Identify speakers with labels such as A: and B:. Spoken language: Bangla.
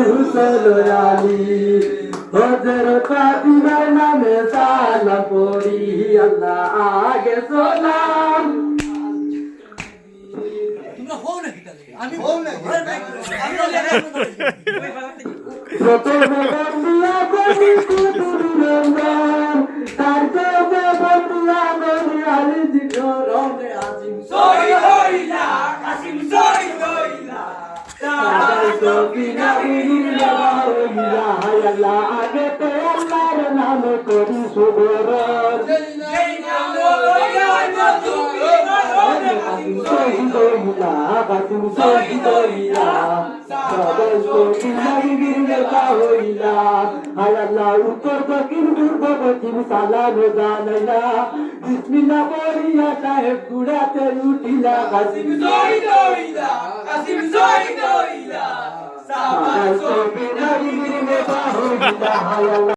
A: হুসেন আলী হযরত ফাতিমার নামে সালাম পড়ি আল্লাহ আগে সালাম প্রথমে বন্দিয়া কবি কুতুবুররহমান তারপরে বন্দিয়া নবী আলী জিগরে আজিম
B: শহীদ হইলা কাসিম শহীদ হইলা
A: সাদাই সবিনা উলিয়া হইলা আল্লাহ আগে তে আল্লাহর নাম করি সুবরন
B: যেই নাম লইয়া তুমি
A: কাসিম শহীদ হইলা কাসিম শহীদ হইলা সাদাই সবিনা উলিয়া হইলা আল্লাহ উত্তর দক্ষিণ পূর্ব পশ্চিম সালাম জানাইলা বিসমিল্লাহ বলিয়া সাহেব গুড়াতে উঠিলা কাসিম
B: শহীদ হইলা কাসিম শহীদ হইলা
A: সাদাই সবিনা উলিয়া হইলা